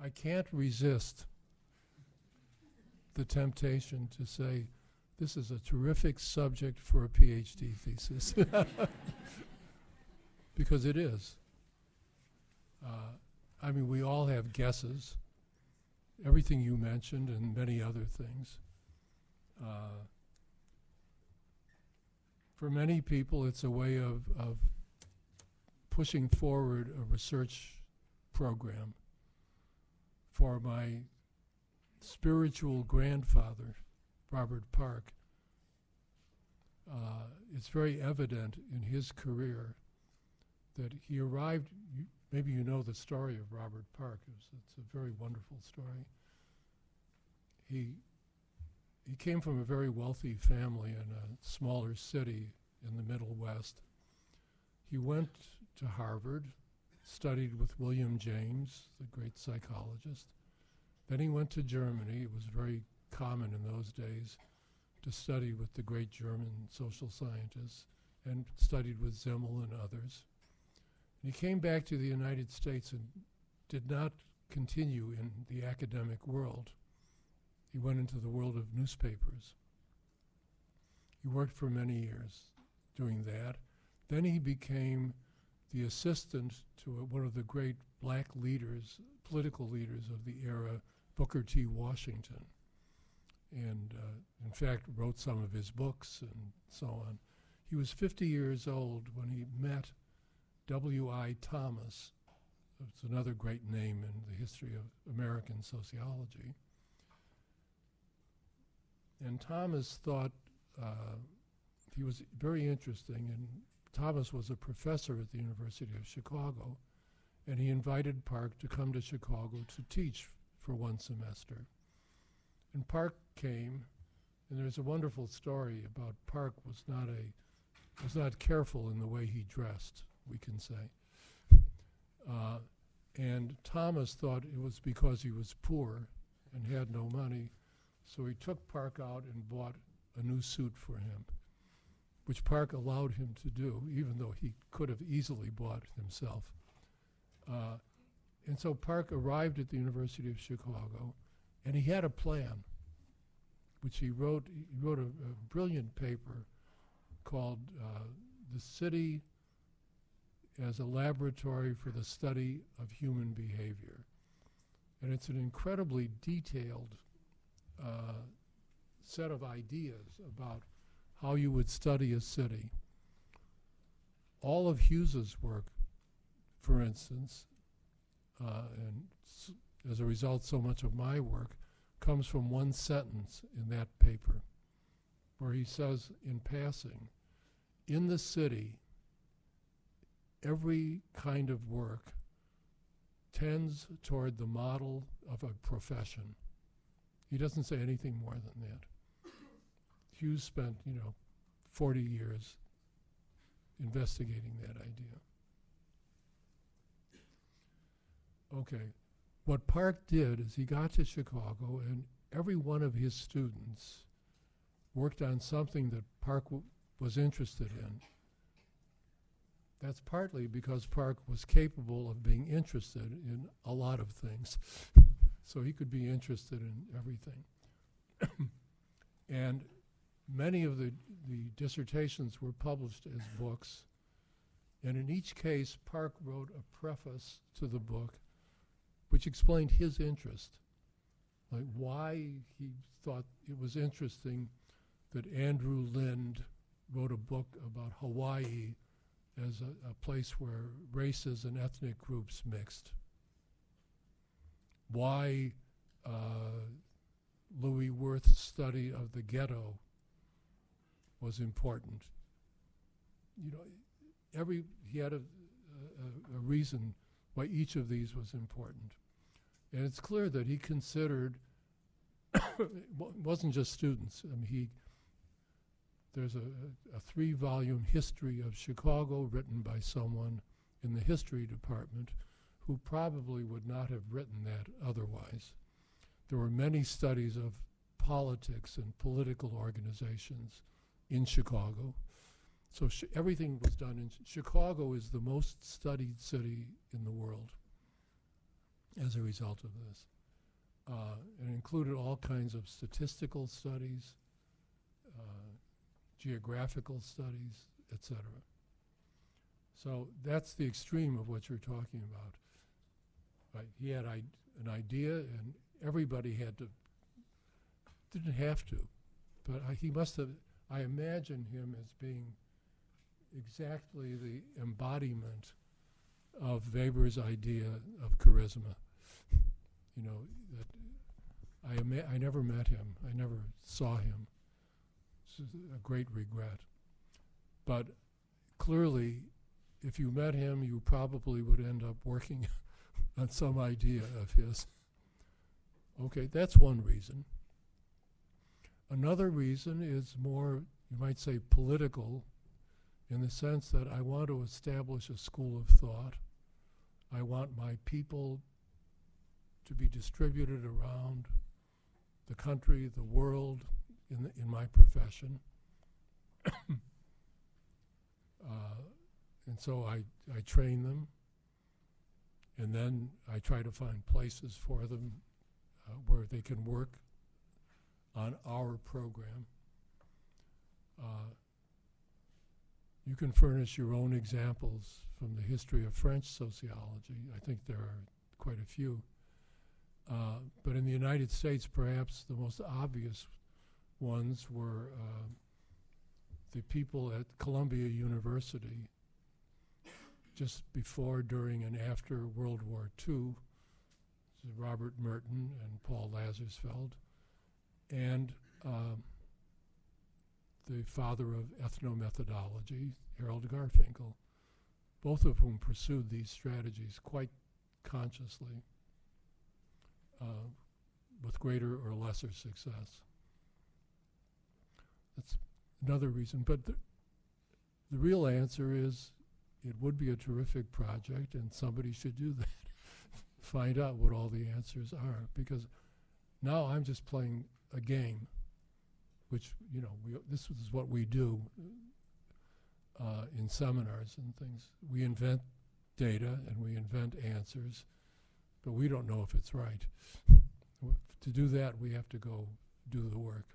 I can't resist the temptation to say, this is a terrific subject for a PhD thesis. Because it is. I mean, we all have guesses. Everything you mentioned and many other things. For many people, it's a way of pushing forward a research program. For my spiritual grandfather, Robert Park, it's very evident in his career that he arrived, maybe you know the story of Robert Park, it's a very wonderful story. He came from a very wealthy family in a smaller city in the Middle West. He went to Harvard, studied with William James, the great psychologist. Then he went to Germany. It was very common in those days to study with the great German social scientists, and studied with Zimmel and others. And he came back to the United States and did not continue in the academic world. He went into the world of newspapers. He worked for many years doing that. Then he became the assistant to one of the great black leaders, political leaders of the era, Booker T. Washington. And in fact, wrote some of his books and so on. He was 50 years old when he met W.I. Thomas. It's another great name in the history of American sociology. And Thomas thought he was very interesting, and Thomas was a professor at the University of Chicago, and he invited Park to come to Chicago to teach for one semester. And Park came, and there's a wonderful story about Park was not careful in the way he dressed, we can say. And Thomas thought it was because he was poor and had no money, so he took Park out and bought a new suit for him, which Park allowed him to do, even though he could have easily bought it himself. And so Park arrived at the University of Chicago, and he had a plan, which he wrote. He wrote a brilliant paper called The City as a Laboratory for the Study of Human Behavior. And it's an incredibly detailed set of ideas about how you would study a city. All of Hughes's work, for instance, and as a result, so much of my work comes from one sentence in that paper, where he says in passing, in the city, every kind of work tends toward the model of a profession. He doesn't say anything more than that. Hughes spent, 40 years investigating that idea. Okay, what Park did is he got to Chicago, and every one of his students worked on something that Park was interested in. That's partly because Park was capable of being interested in a lot of things. So he could be interested in everything. And many of the dissertations were published as books. And in each case, Park wrote a preface to the book which explained his interest, like why he thought it was interesting that Andrew Lind wrote a book about Hawaii as a place where races and ethnic groups mixed. Why Louis Wirth's study of the ghetto was important. He had a reason why each of these was important. And it's clear that he considered, it wasn't just students. I mean, there's a 3-volume history of Chicago written by someone in the history department who probably would not have written that otherwise. There were many studies of politics and political organizations in Chicago. So everything was done in Chicago is the most studied city in the world. as a result of this. It included all kinds of statistical studies, geographical studies, etc. So that's the extreme of what you're talking about. Right? He had an idea, and everybody had to, didn't have to, but he must have, I imagine him as being exactly the embodiment of Weber's idea of charisma. You know, that I never met him. I never saw him. It's a great regret. But clearly, if you met him, you probably would end up working on some idea of his. Okay, that's one reason. Another reason is more, you might say, political, in the sense that I want to establish a school of thought. I want my people to be distributed around the country, the world, in my profession. And so I train them, and then I try to find places for them where they can work on our program. You can furnish your own examples from the history of French sociology. I think there are quite a few. But in the United States, perhaps the most obvious ones were the people at Columbia University just before, during, and after World War II, Robert Merton and Paul Lazarsfeld, and the father of ethnomethodology, Harold Garfinkel, both of whom pursued these strategies quite consciously, with greater or lesser success. That's another reason. But the real answer is it would be a terrific project, and somebody should do that. Find out what all the answers are, because now I'm just playing a game, which, you know, this is what we do in seminars and things. We invent data and we invent answers, but we don't know if it's right. To do that, we have to go do the work.